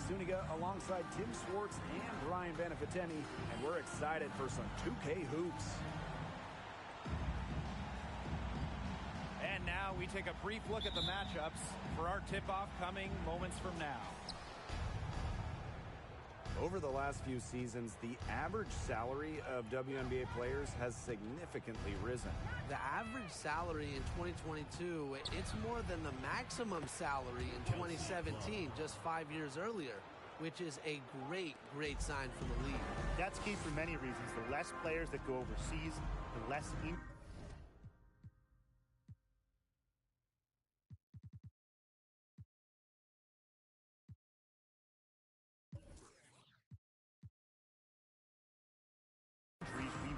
Zuniga alongside Tim Swartz and Ryan Benefiteni, and we're excited for some 2K hoops. And now we take a brief look at the matchups for our tip-off coming moments from now. Over the last few seasons, the average salary of WNBA players has significantly risen. The average salary in 2022, it's more than the maximum salary in 2017, just 5 years earlier, which is a great sign for the league. That's key for many reasons. The less players that go overseas, the less we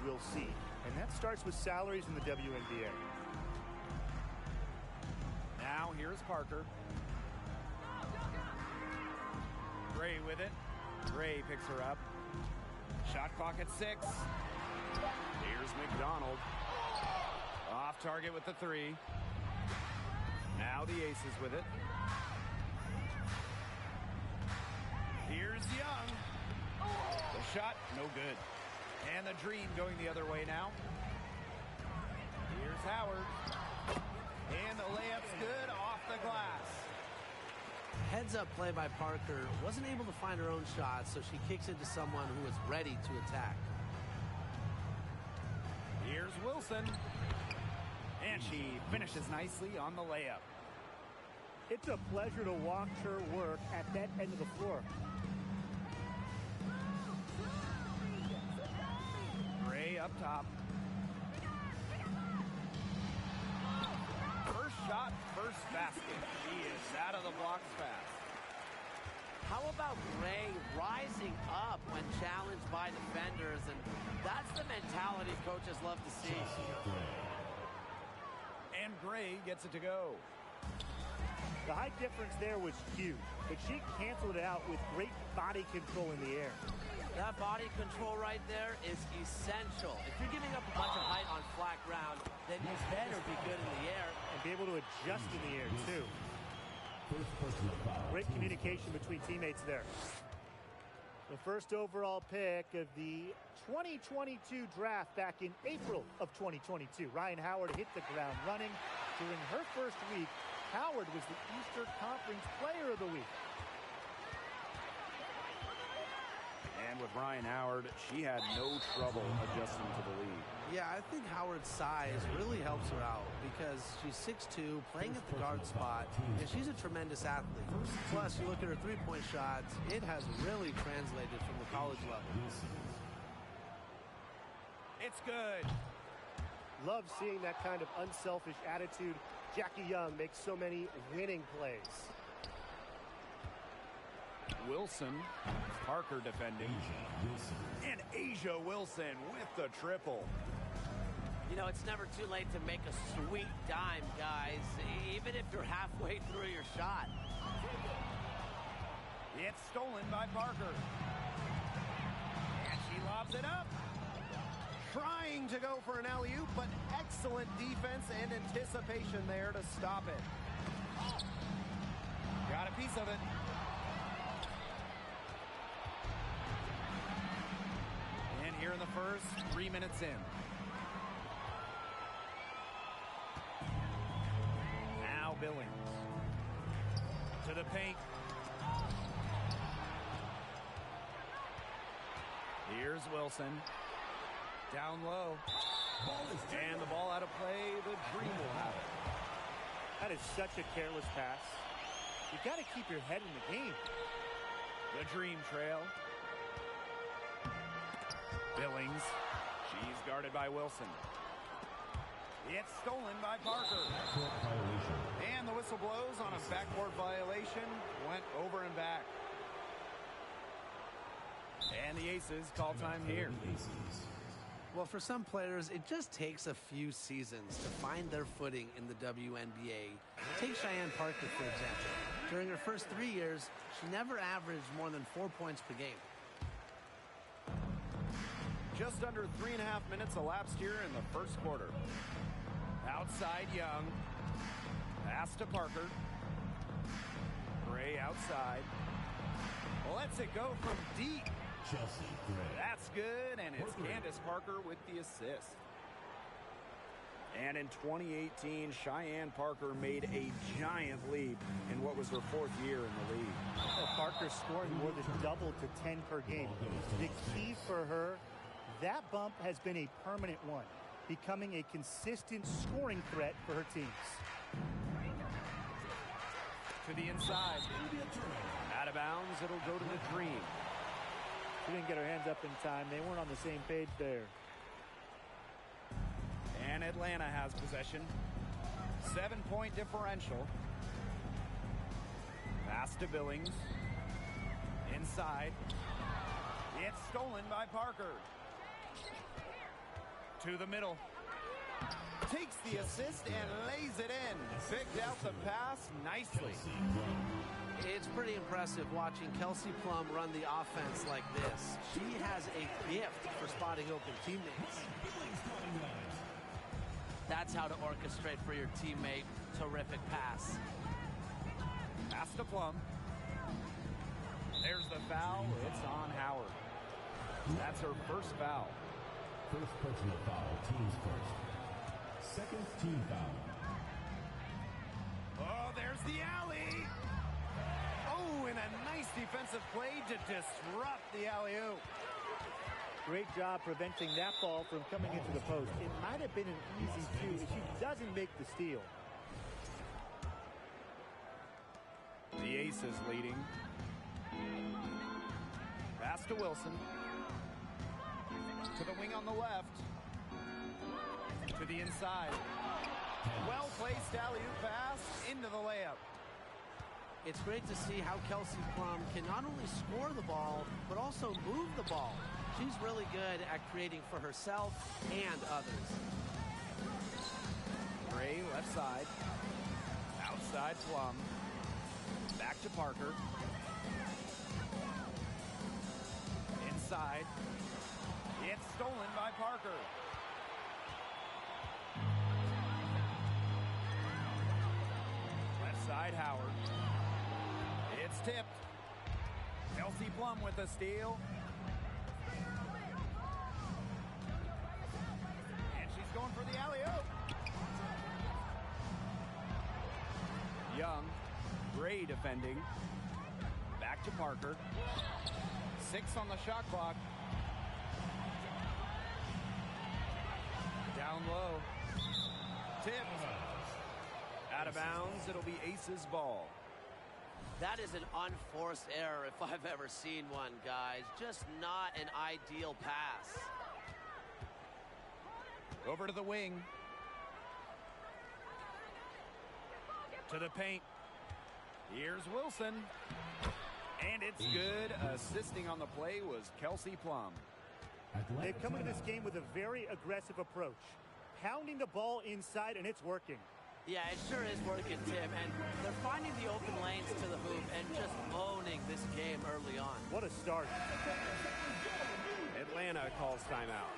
will see. And that starts with salaries in the WNBA. Now here's Parker. Gray with it. Gray picks her up. Shot clock at 6. Here's McDonald. Off target with the 3. Now the Aces with it. Here's Young. The shot, no good. And the Dream going the other way now. Here's Howard. And the layup's good off the glass. Heads-up play by Parker. Wasn't able to find her own shot, so she kicks it to someone who is ready to attack. Here's Wilson. And she finishes nicely on the layup. It's a pleasure to watch her work at that end of the floor. Gray up top. First shot, first basket. She is out of the blocks fast. How about Gray rising up when challenged by defenders? And that's the mentality coaches love to see. And Gray gets it to go. The height difference there was huge, but she canceled it out with great body control in the air. That body control right there is essential. If you're giving up a bunch of height on flat ground, then you better be good in the air. And be able to adjust in the air, too. Great communication between teammates there. The first overall pick of the 2022 draft back in April of 2022. Rhyne Howard hit the ground running. During her first week, Howard was the Eastern Conference Player of the Week. And with Rhyne Howard, she had no trouble adjusting to the league. Yeah, I think Howard's size really helps her out because she's 6'2", playing at the guard spot, and she's a tremendous athlete. Plus, you look at her three-point shots, it has really translated from the college level. It's good. Love seeing that kind of unselfish attitude. Jackie Young makes so many winning plays. Wilson, Parker defending. And A'ja Wilson with the triple. You know, it's never too late to make a sweet dime, guys, even if you're halfway through your shot. It's stolen by Parker. And she lobs it up. Trying to go for an alley-oop, but excellent defense and anticipation there to stop it. Got a piece of it. And here in the first, 3 minutes in. Now Billings. To the paint. Here's Wilson. Down low. And the ball out of play. The Dream will have it. That is such a careless pass. You got to keep your head in the game. The Dream trail. Billings. She's guarded by Wilson. It's stolen by Parker. And the whistle blows on a backboard violation. Went over and back. And the Aces call time here. Well, for some players, it just takes a few seasons to find their footing in the WNBA. Take Cheyenne Parker, for example. During her first 3 years, she never averaged more than 4 points per game. Just under 3.5 minutes elapsed here in the first quarter. Outside Young. Pass to Parker. Gray outside. Lets it go from deep. Chelsea Gray. That's good, and it's Candace Parker with the assist. And in 2018, Cheyenne Parker made a giant leap in what was her 4th year in the league. Parker scoring more than double to 10 per game. The key for her, that bump has been a permanent one, becoming a consistent scoring threat for her teams. To the inside. Out of bounds, it'll go to the Dream. She didn't get her hands up in time. They weren't on the same page there. And Atlanta has possession. 7-point differential. Pass to Billings. Inside. It's stolen by Parker. To the middle. Takes the assist and lays it in. Picked out the pass nicely. It's pretty impressive watching Kelsey Plum run the offense like this. She has a gift for spotting open teammates. That's how to orchestrate for your teammate. Terrific pass. Pass to Plum. There's the foul. It's on Howard. That's her first foul. First personal foul, team's first. Second team foul. Oh, there's the alley. Oh, and a nice defensive play to disrupt the alley-oop. Great job preventing that ball from coming into the post. It might have been an easy two if she doesn't make the steal. The Aces leading. Pass to Wilson. To the wing on the left. To the inside. Well-placed alley-oop pass into the layup. It's great to see how Kelsey Plum can not only score the ball, but also move the ball. She's really good at creating for herself and others. Gray left side. Outside Plum. Back to Parker. Inside. It's stolen by Parker. Left side Howard. It's tipped. Kelsey Plum with a steal. And she's going for the alley-oop. Young. Gray defending. Back to Parker. 6 on the shot clock. Down low. Tipped. Out of bounds. It'll be Aces ball. That is an unforced error if I've ever seen one, guys. Just not an ideal pass. Over to the wing. To the paint. Here's Wilson. And it's good. Assisting on the play was Kelsey Plum. They've come into this game with a very aggressive approach. Pounding the ball inside, and it's working. Yeah, it sure is working, Tim. And they're finding the open lanes to the hoop and just owning this game early on. What a start. Atlanta calls timeout.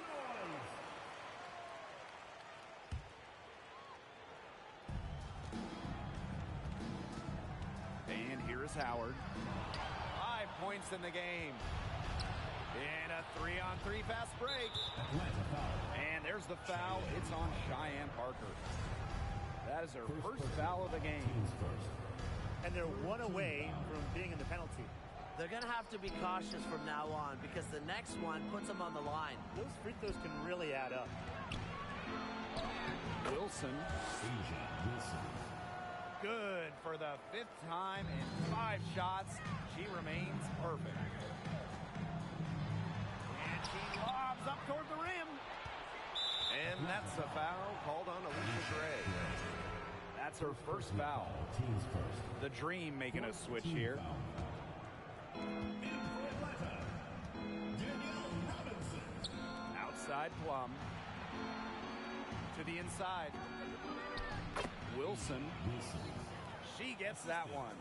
And here is Howard. 5 points in the game. And a 3-on-3 fast break. And there's the foul. It's on Cheyenne Parker. That is her first foul of the game. And they're one away from being in the penalty. They're going to have to be cautious from now on because the next one puts them on the line. Those free throws can really add up. Wilson. Good for the 5th time in 5 shots. She remains perfect. And she lobs up toward the rim. And that's a foul called on Alicia Gray. That's her first foul. The Dream making a switch here. Outside Plum. To the inside. Wilson. She gets that one.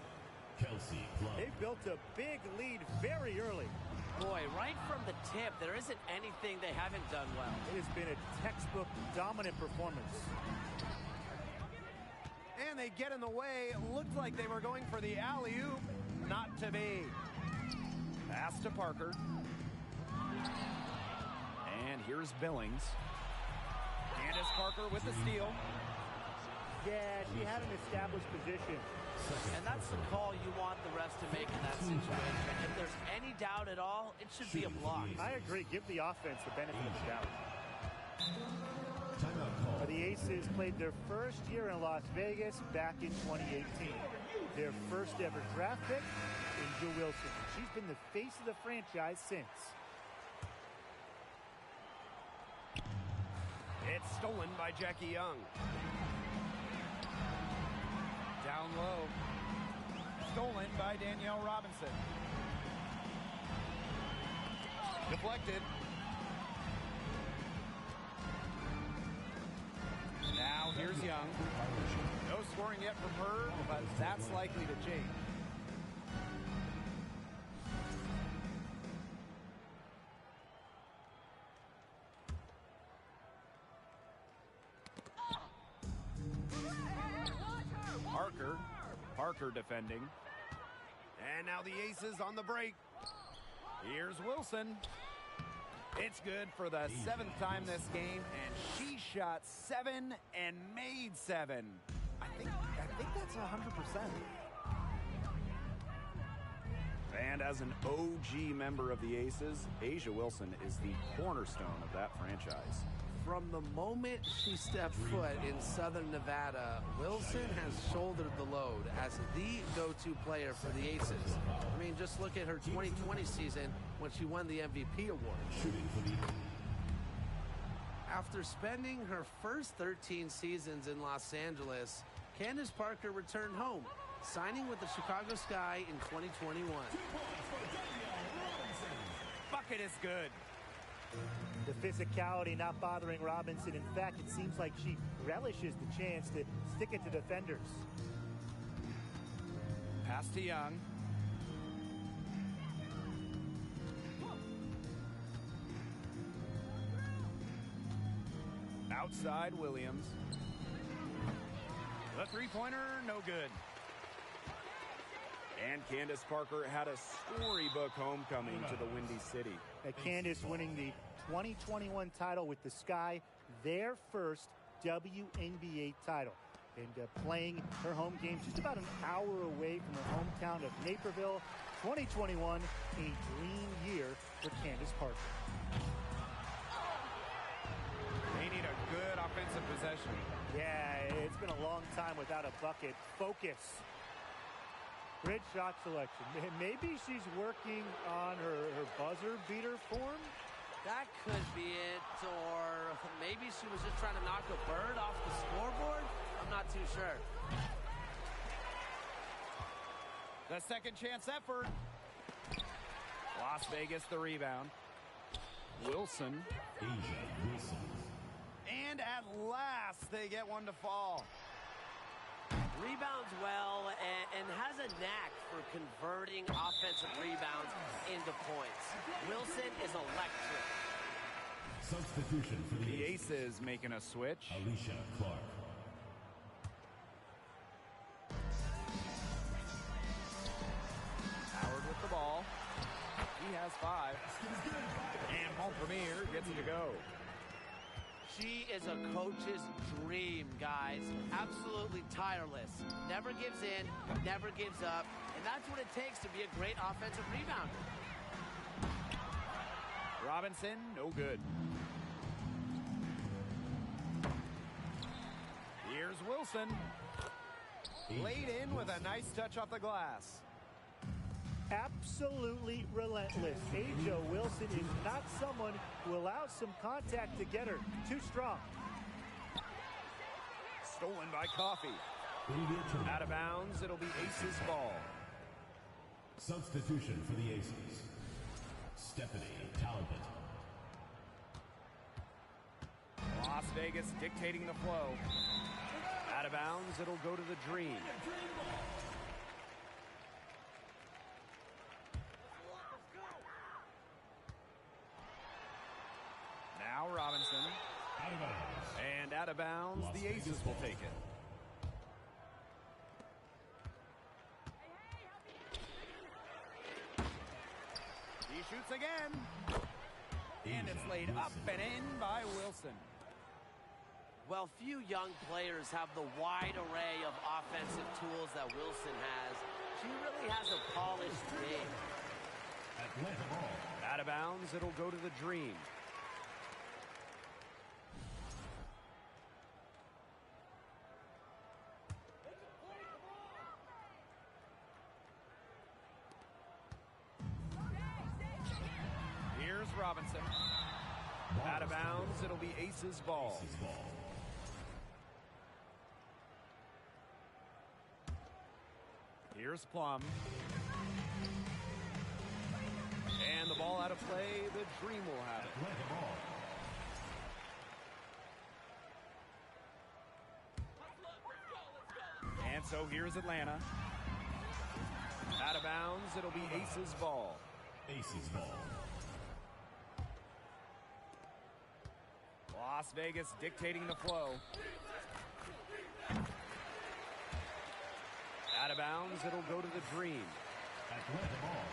Kelsey Plum. They built a big lead very early. Boy, right from the tip, there isn't anything they haven't done well. It has been a textbook dominant performance. And they get in the way. It looked like they were going for the alley-oop. Not to be. Pass to Parker. And here's Billings. Candace Parker with the steal. Yeah, she had an established position. And that's the call you want the refs to make in that situation. If there's any doubt at all, it should be a block. I agree. Give the offense the benefit of the doubt. Timeout call. The Aces played their first year in Las Vegas back in 2018. Their first ever draft pick, A'ja Wilson. She's been the face of the franchise since. It's stolen by Jackie Young. Down low. Stolen by Danielle Robinson. Deflected. Now here's Young. No scoring yet from her, but that's likely to change. Parker defending. And now the Aces on the break. Here's Wilson. It's good for the 7th time this game, and she shot 7 and made 7. I think that's 100%. And as an OG member of the Aces, A'ja Wilson is the cornerstone of that franchise. From the moment she stepped foot in Southern Nevada, Wilson has shouldered the load as the go-to player for the Aces. I mean, just look at her 2020 season when she won the MVP award. Shooting for the After spending her first 13 seasons in Los Angeles, Candace Parker returned home, signing with the Chicago Sky in 2021. Bucket is good. The physicality not bothering Robinson. In fact, it seems like she relishes the chance to stick it to defenders. Pass to Young. Outside Williams. The three-pointer, no good. And Candace Parker had a storybook homecoming to the Windy City. Candace winning the 2021 title with the Sky, their first WNBA title. And playing her home game just about an hour away from her hometown of Naperville. 2021, a dream year for Candace Parker. They need a good offensive possession. Yeah, it's been a long time without a bucket. Focus. Great shot selection. Maybe she's working on her buzzer beater form. That could be it, or maybe she was just trying to knock a bird off the scoreboard. I'm not too sure. The second chance effort. Las Vegas the rebound. Wilson. A'ja Wilson. And at last they get one to fall. Rebounds well and has a knack for converting offensive rebounds into points. Wilson is electric. Substitution for the The Aces making a switch. Alicia Clark. Howard with the ball. He has 5. And Montpremier gets it to go. She is a coach's dream, guys. Absolutely tireless. Never gives in, never gives up. And that's what it takes to be a great offensive rebounder. Robinson, no good. Here's Wilson. Laid in with a nice touch off the glass. Absolutely relentless. A'ja Wilson is not someone who allows some contact to get her. Too strong. Stolen by Coffey. Out of bounds, it'll be Aces ball. Substitution for the Aces. Stephanie Talbot. Las Vegas dictating the flow. Out of bounds, it'll go to the Dream. Now Robinson. Out of bounds. And out of bounds, the Aces will take it. again. And it's laid up and in by Wilson. Well, few young players have the wide array of offensive tools that Wilson has. She really has a polished game. Atlanta ball. Out of bounds, it'll go to the Dream. Here's Robinson. Out of bounds, it'll be Aces ball. Aces ball. Here's Plum. And the ball out of play, the Dream will have it. Atlanta ball. And so here's Atlanta. Out of bounds, it'll be Aces ball. Aces ball. Las Vegas dictating the flow. Out of bounds, it'll go to the Dream. Atlanta ball.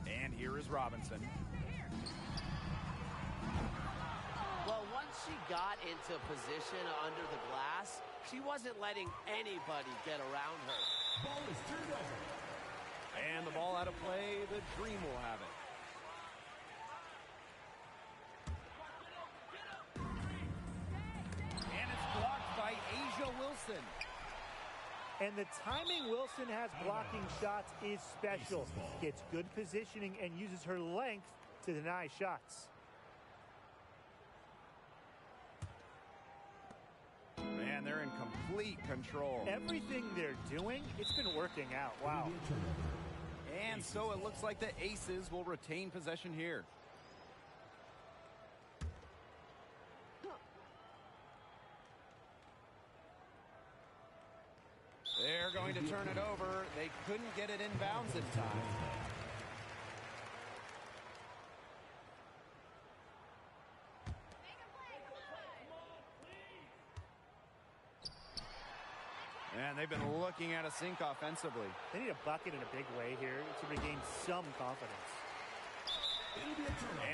And here is Robinson. Well, once she got into position under the glass, she wasn't letting anybody get around her. Ball is turned over. And the ball out of play, the Dream will have it. And it's blocked by Asia Wilson. And the timing Wilson has blocking shots is special. Gets good positioning and uses her length to deny shots. Man, they're in complete control. Everything they're doing, it's been working out. Wow. And so it looks like the Aces will retain possession here. They're going to turn it over. They couldn't get it inbounds in time. And they've been looking at a sink offensively. They need a bucket in a big way here to regain some confidence.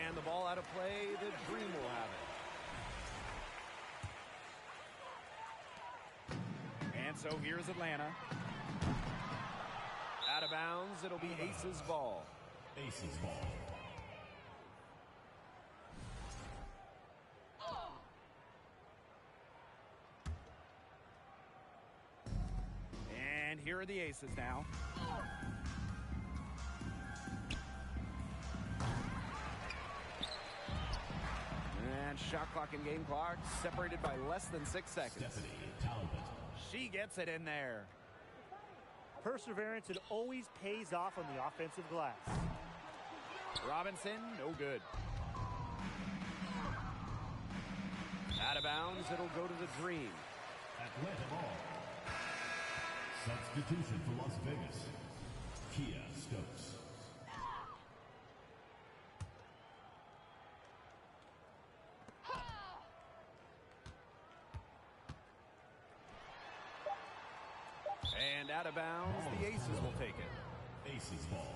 And the ball out of play, the Dream will have it. And so here's Atlanta. Out of bounds, it'll be Aces ball. Aces ball. And here are the Aces now. And shot clock and game clock separated by less than 6 seconds. Stephanie Talbot. She gets it in there. Perseverance, it always pays off on the offensive glass. Robinson, no good. Out of bounds, it'll go to the Dream. Atlanta ball. Substitution for Las Vegas. Kia Stokes. And out of bounds, the Aces will take it. Aces ball.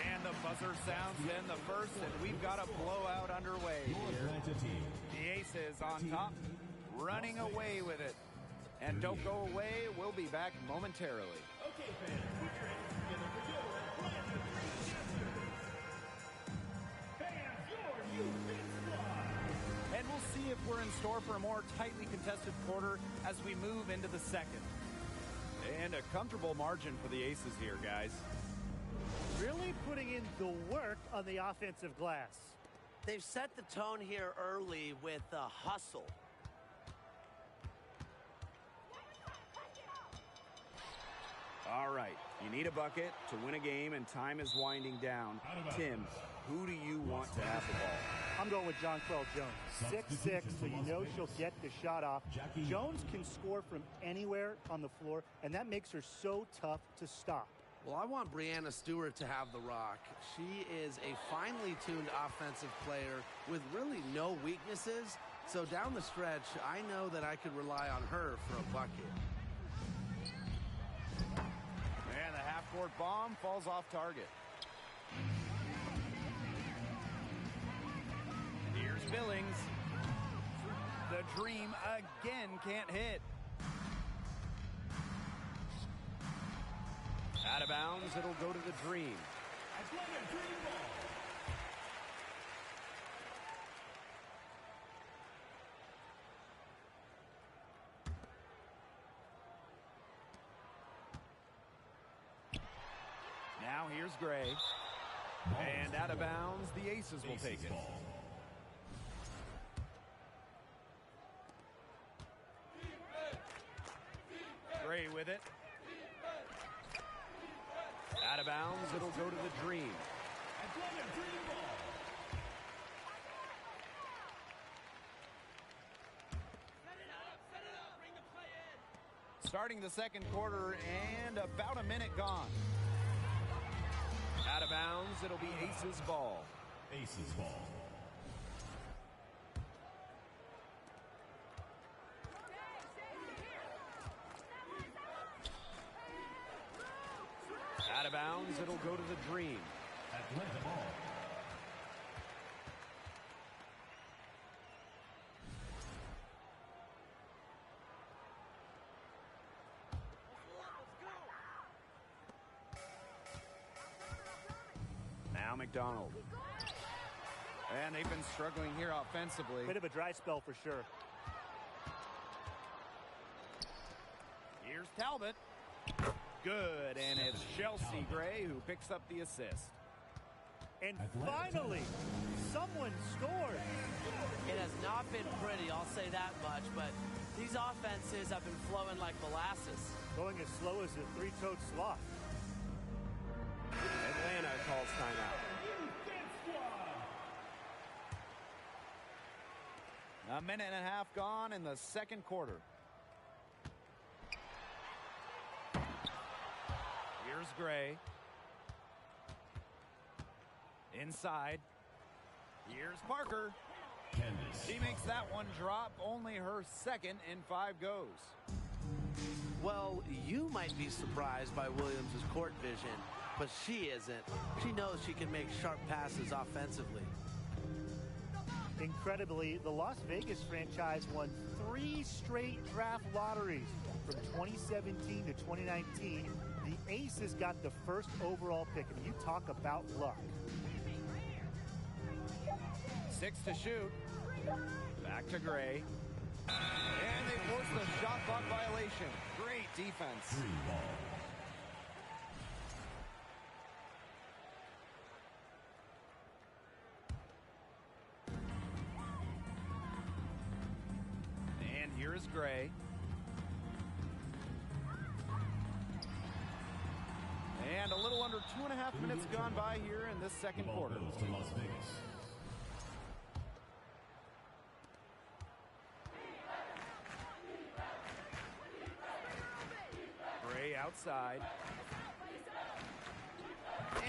And the buzzer sounds in the first, and we've got a blowout underway Your here. Atlanta team. The Aces on top, running away with it. And don't go away, we'll be back momentarily. Okay, fans, we're together for your Atlanta Dream Dancers. Fans, your new big squad. And we'll see if we're in store for a more tightly contested quarter as we move into the second. And a comfortable margin for the Aces here, guys. Really putting in the work on the offensive glass. They've set the tone here early with the hustle. All right, You need a bucket to win a game, and time is winding down. Tim, who do you want to have the ball? I'm going with Jonquel Jones. 6'6", so you know she'll get the shot off. Jones can score from anywhere on the floor, and that makes her so tough to stop. Well, I want Breanna Stewart to have the rock. She is a finely tuned offensive player with really no weaknesses. So down the stretch, I know that I could rely on her for a bucket. And the half-court bomb falls off target. Here's Billings. The Dream again can't hit. Out of bounds, it'll go to the Dream. Now here's Gray. And out of bounds, the Aces will take it. Gray with it. Out of bounds, it'll go to the Dream. Starting the second quarter and about a minute gone. Out of bounds, it'll be Aces ball. Aces ball. Out of bounds, it'll go to the Dream. Atlanta ball. Now McDonald. And they've been struggling here offensively. Bit of a dry spell for sure. Here's Talbot. Good, and it's Chelsea Gray who picks up the assist. And finally, someone scored. It has not been pretty, I'll say that much, but these offenses have been flowing like molasses. Going as slow as a three-toed sloth. Atlanta calls timeout. A minute and a half gone in the second quarter. Here's Gray. Inside. Here's Parker. Candace. She makes that one drop. Only her second in 5 goes. Well, you might be surprised by Williams' court vision, but she isn't. She knows she can make sharp passes offensively. Incredibly, the Las Vegas franchise won 3 straight draft lotteries from 2017 to 2019. The Aces got the first overall pick, and you talk about luck. 6 to shoot. Back to Gray. And they force the shot clock violation. Great defense. 3 ball. And here's Gray. And a little under 2.5 minutes gone by here in this second Ball quarter. goes to Las Vegas. Gray outside.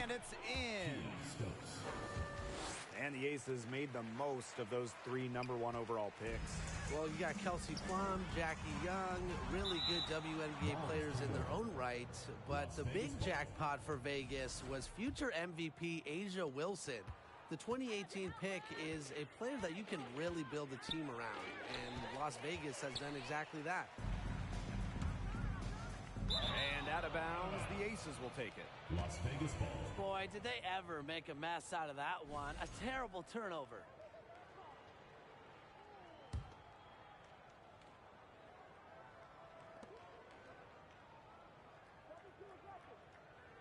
And it's in. Stokes. And the Aces made the most of those 3 #1 overall picks. Well, you got Kelsey Plum, Jackie Young, really good WNBA players in their own right. But the big jackpot for Vegas was future MVP Asia Wilson. The 2018 pick is a player that you can really build a team around, and Las Vegas has done exactly that. And out of bounds, the Aces will take it. Las Vegas ball. Boy, did they ever make a mess out of that one. A terrible turnover.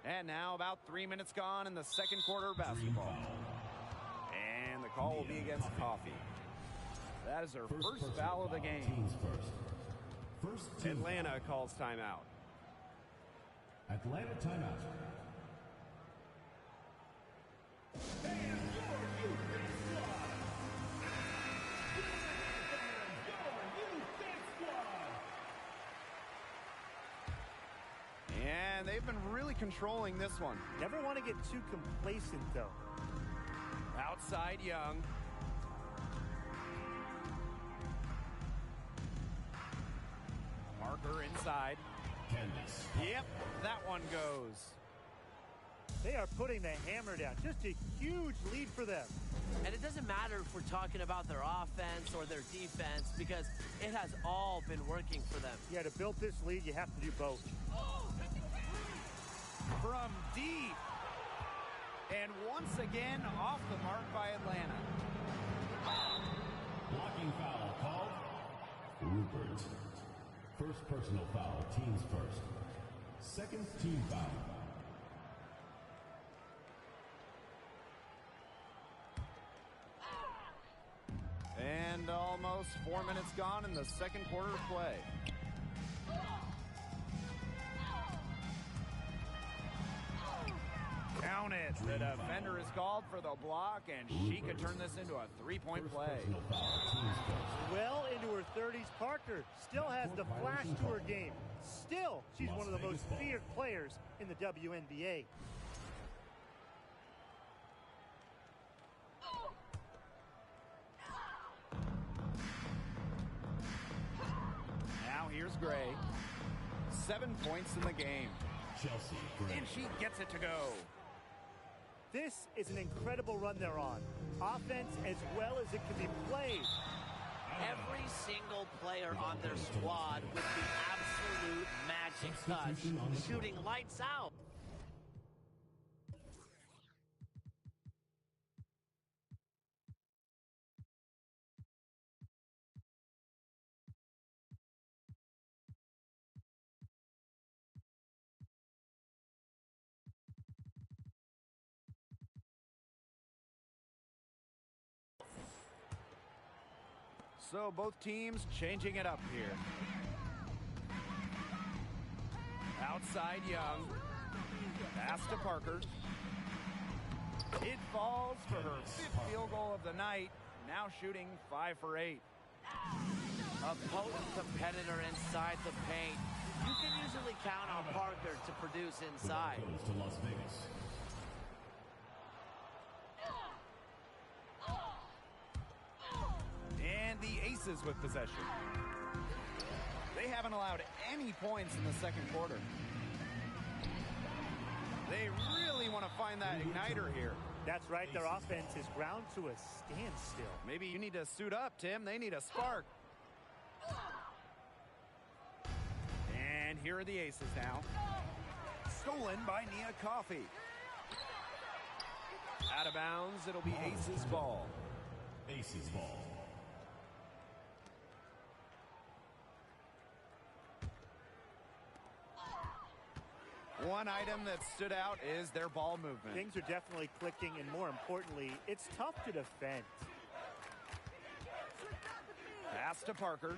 And now about 3 minutes gone in the second quarter of basketball. And the call will be against Coffee. That is her first foul of the game. Teams first. First team. Atlanta calls timeout. Atlanta timeout. And they've been really controlling this one. Never want to get too complacent, though. Outside Young. Parker inside. Candace. Yep, that one goes. They are putting the hammer down. Just a huge lead for them. And it doesn't matter if we're talking about their offense or their defense because it has all been working for them. Yeah, to build this lead, you have to do both. From deep. And once again, off the mark by Atlanta. Blocking foul called. Rupert. First personal foul, teams first. Second team foul. And almost 4 minutes gone in the second quarter of play. Count it. The defender is called for the block, and she could turn this into a three-point play. Personal foul, teams first. Well into her 30s, Parker still has the flash to her game. Still, she's one of the most feared players in the WNBA. Now here's Gray. 7 points in the game. Chelsea Gray. And she gets it to go. This is an incredible run they're on. Offense as well as it can be played. Every single player on their squad with the absolute magic Substitution on the touch, court. shooting lights out. So both teams changing it up here. Outside Young. Pass to Parker. It falls for her 5th field goal of the night. Now shooting 5 for 8. A potent competitor inside the paint. You can usually count on Parker to produce inside. Goes to Las Vegas. And the Aces with possession. They haven't allowed any points in the second quarter. They really want to find that igniter here. That's right, their offense is ground to a standstill. Maybe you need to suit up, Tim. They need a spark. And here are the Aces now. Stolen by Nia Coffey. Out of bounds, it'll be Aces ball. Aces ball. One item that stood out is their ball movement. Things are definitely clicking, and more importantly, it's tough to defend. Pass to Parker.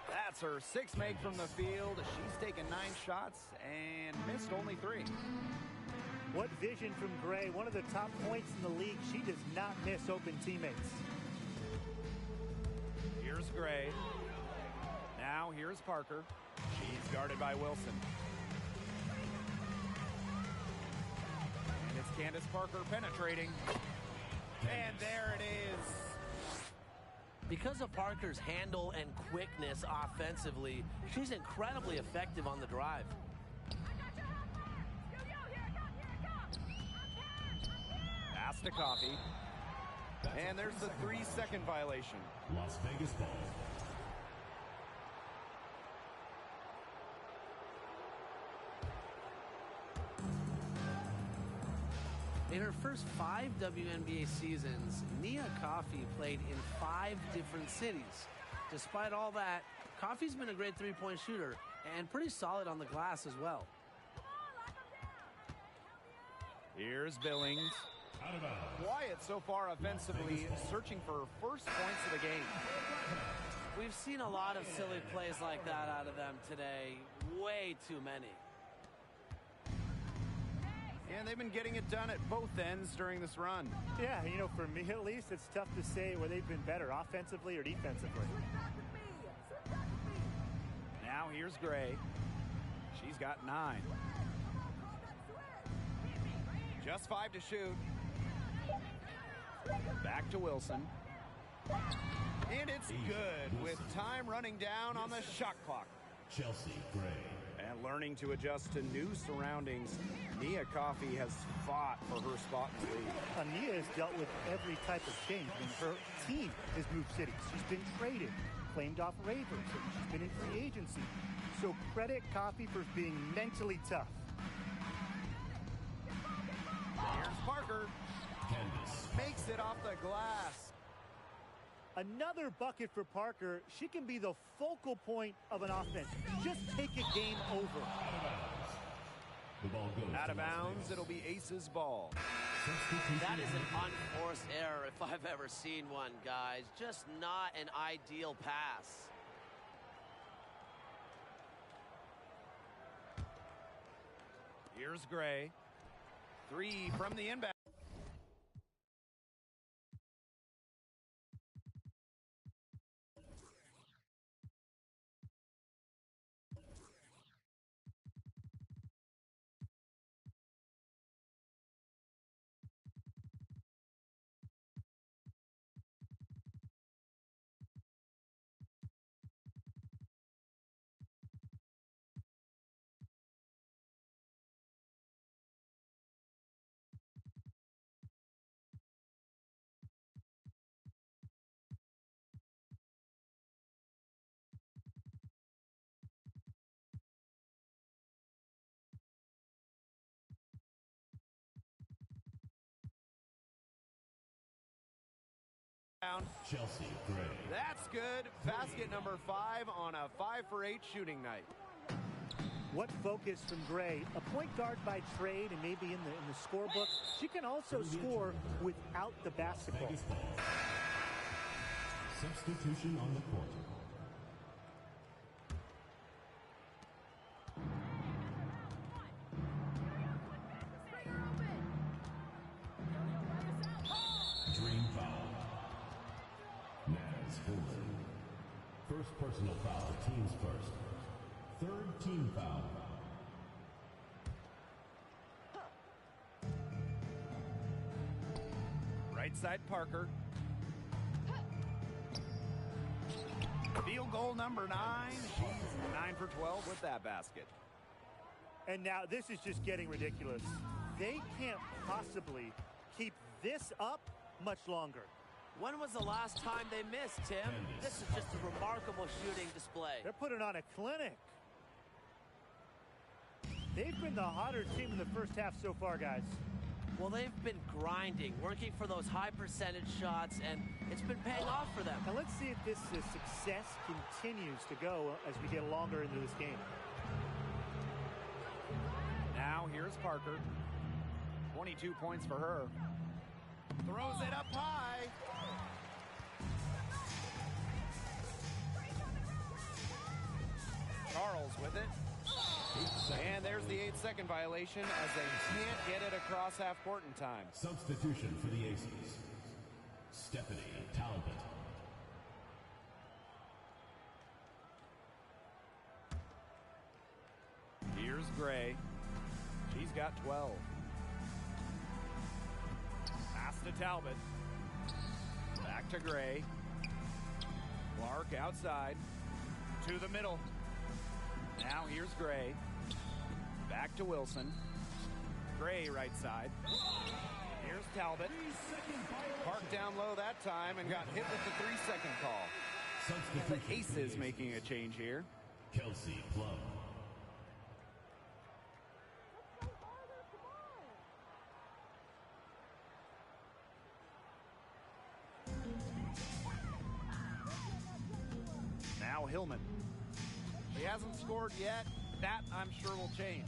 That's her 6th make from the field. She's taken 9 shots and missed only 3. What vision from Gray, one of the top points in the league. She does not miss open teammates. Here's Gray. Now here's Parker. She's guarded by Wilson. And it's Candace Parker penetrating. And there it is. Because of Parker's handle and quickness offensively, she's incredibly effective on the drive. Pass to Coffey. And there's the 3-second violation. Las Vegas ball. In her first 5 WNBA seasons, Nia Coffey played in 5 different cities. Despite all that, Coffey's been a great three-point shooter and pretty solid on the glass as well. Here's Billings. Out of bounds. Quiet so far offensively, searching for her first points of the game. We've seen a lot of silly plays like that out of them today. Way too many. And they've been getting it done at both ends during this run. Yeah, you know, for me at least, it's tough to say where they've been better, offensively or defensively. Now here's Gray. She's got 9. Just 5 to shoot. Back to Wilson. And it's good with time running down on the shot clock. Chelsea Gray. And learning to adjust to new surroundings, Nia Coffey has fought for her spot in the league. Nia has dealt with every type of change. I mean, her team has moved cities. She's been traded, claimed off waivers. She's been in free agency. So credit Coffey for being mentally tough. Here's Parker. Candace. Makes it off the glass. Another bucket for Parker. She can be the focal point of an offense. Just take a game over. The ball goes Out to of Las bounds, Vegas. it'll be Aces ball. Substitution That is an on unforced error if I've ever seen one, guys. Just not an ideal pass. Here's Gray. 3 from the inbound. Chelsea Gray. That's good. Basket number 5 on a 5 for 8 shooting night. What focus from Gray, a point guard by trade and maybe in the scorebook. She can also score without the basketball. Vegas ball. Substitution on the court. Dream foul. Naz Hilton. First personal foul, team's first. Third team foul. Right side Parker. Field goal number 9. She's 9 for 12 with that basket. And now this is just getting ridiculous. They can't possibly keep this up much longer. When was the last time they missed, Tim? This is just a remarkable shooting display. They're putting on a clinic. They've been the hotter team in the first half so far, guys. Well, they've been grinding, working for those high percentage shots, and it's been paying off for them. Now let's see if this success continues to go as we get longer into this game. Now here's Parker. 22 points for her. Throws it up high. Charles with it. And there's the 8-second violation as they can't get it across half court in time. Substitution for the Aces. Stephanie Talbot. Here's Gray. She's got 12. Pass to Talbot. Back to Gray. Clark outside. To the middle. Now here's Gray. Back to Wilson. Gray right side. Here's Talbot. Parked down low that time and got hit with the 3-second call. The Substitution for Aces making a change here. Kelsey Plum. Now Hillman. He hasn't scored yet. That, I'm sure, will change.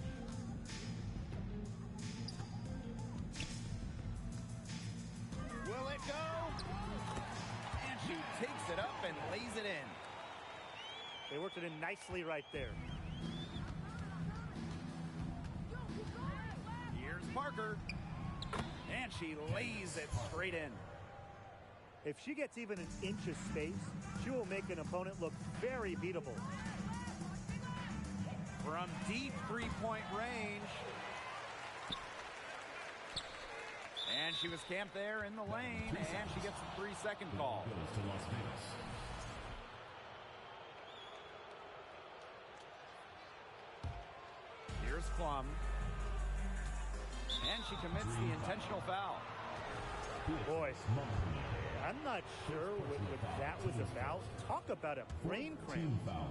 Will it go? And she takes it up and lays it in. puts it in nicely right there. Here's Parker. And she lays it straight in. If she gets even an inch of space, she will make an opponent look very beatable. From deep three-point range. And she was camped there in the lane, and she gets a 3-second call. Goes to Las Vegas. Here's Plum. And she commits the intentional foul. Boy, I'm not sure what that was about. Talk about a brain cramp. Team foul.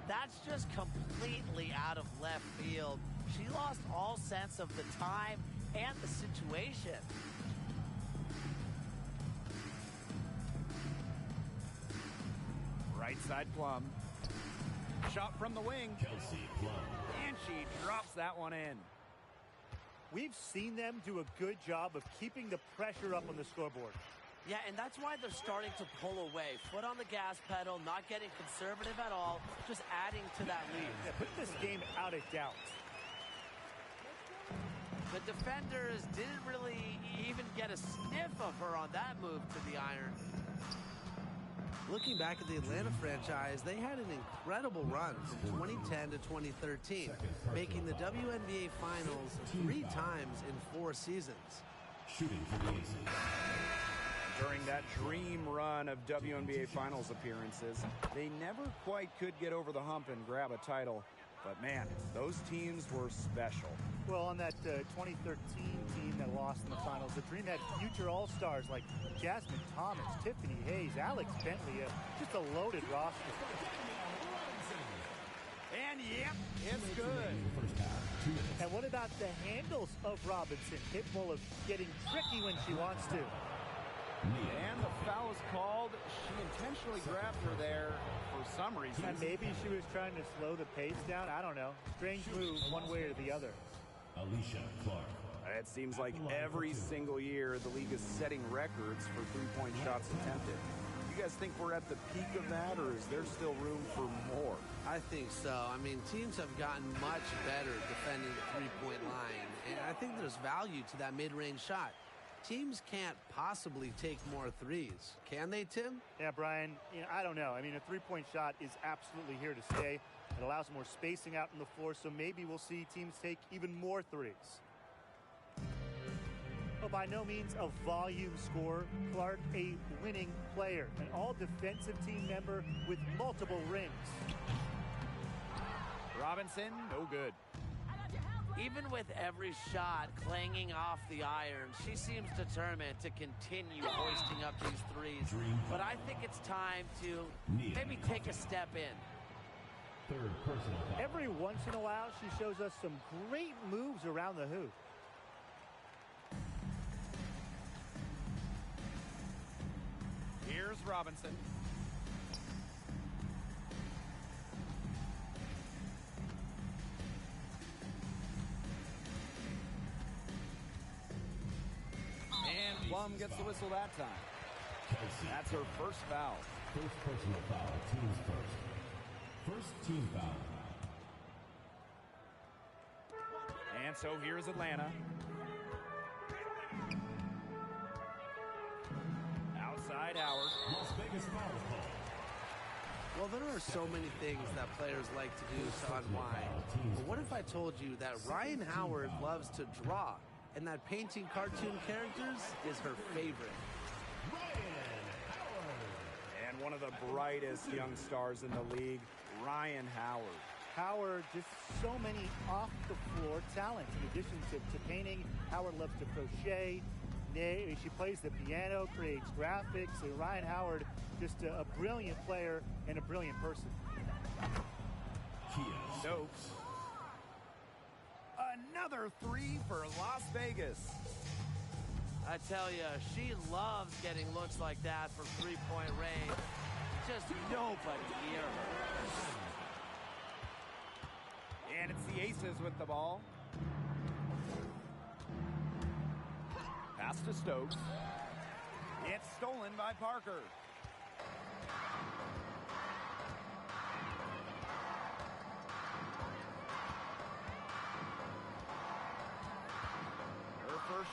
That's just completely out of left field. She lost all sense of the time and the situation. Right side Plum. Shot from the wing. Kelsey Plum. And she drops that one in. We've seen them do a good job of keeping the pressure up on the scoreboard. Yeah, and that's why they're starting to pull away. Foot on the gas pedal, not getting conservative at all, just adding to that lead. Yeah, put this game out of doubt. The defenders didn't really even get a sniff of her on that move to the iron. Looking back at the Atlanta franchise, they had an incredible run from 2010 to 2013, making the WNBA Finals 3 times in 4 seasons. Shooting for the Aces. During that dream run of WNBA Finals appearances, they never quite could get over the hump and grab a title. But man, those teams were special. Well, on that 2013 team that lost in the finals, the Dream had future All-Stars like Jasmine Thomas, Tiffany Hayes, Alex Bentley, just a loaded roster. And yep, it's good. First half, 2 minutes. And what about the handles of Robinson? Capable of getting tricky when she wants to. And the foul is called. She intentionally grabbed her there for some reason. And maybe she was trying to slow the pace down. I don't know. Strange move one way or the other. Alicia Clark. It seems like every single year the league is setting records for three-point shots attempted. You guys think we're at the peak of that, or is there still room for more? I think so. I mean, teams have gotten much better defending the three-point line, and I think there's value to that mid-range shot. Teams can't possibly take more threes. Can they, Tim? Yeah, Brian, I don't know. I mean, a three-point shot is absolutely here to stay. It allows more spacing out on the floor, so maybe we'll see teams take even more threes. But by no means a volume scorer, Clark a winning player, an all-defensive team member with multiple rings. Robinson, no good. Even with every shot clanging off the iron, she seems determined to continue hoisting up these threes. But I think it's time to maybe take a step in. Third personal foul. Every once in a while, she shows us some great moves around the hoop. Here's Robinson. And Plum gets the whistle that time. Kelsey. That's her first foul. First personal foul. Teams first. First team foul. And so here's Atlanta. Outside Howard. Las Vegas foul call. Well, there are so many things that players like to do to unwind. But what if I told you that Ryan Howard loves to draw, and that painting cartoon characters is her favorite? And one of the brightest young stars in the league, Ryan Howard. Howard, just so many off-the-floor talents. In addition to painting, Howard loves to crochet. She plays the piano, creates graphics. And Ryan Howard, just a brilliant player and a brilliant person. Kia Stokes. Another three for Las Vegas. I tell you, she loves getting looks like that from three-point range. Just nobody near her. And it's the Aces with the ball. Pass to Stokes. It's stolen by Parker.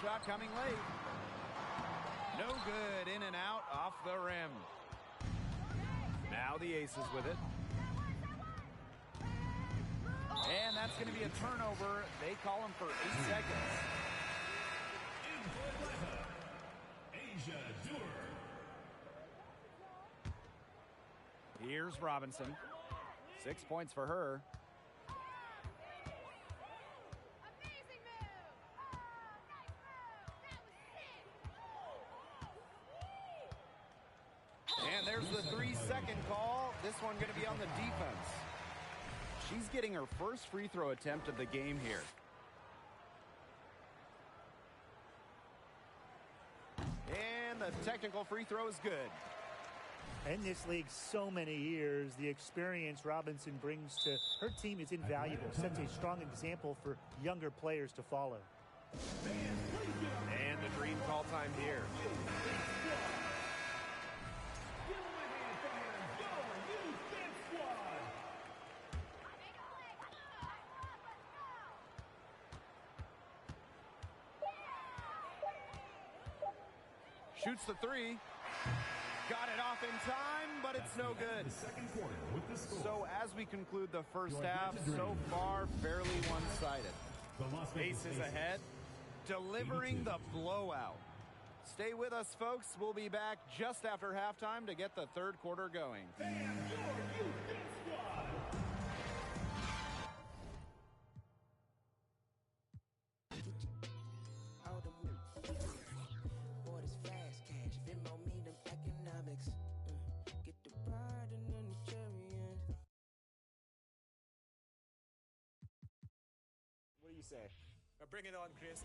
shot coming late. No good, in and out, off the rim. Now the Aces with it. And that's going to be a turnover. They call him for 8 seconds. Asia Doer. Here's Robinson. 6 points for her. Amazing move. Oh, nice move. That was sick. And there's the 3-second call. This one going to be on the defense. She's getting her first free throw attempt of the game here. And the technical free throw is good. In this league so many years, the experience Robinson brings to her team is invaluable. Sets a strong example for younger players to follow. And the dream call time here. Shoots the three. Got it off in time, but it's no good. So as we conclude the first half, so far fairly one-sided. Aces ahead, delivering the blowout. Stay with us, folks. We'll be back just after halftime to get the third quarter going. What do you say? Bring it on, Chris.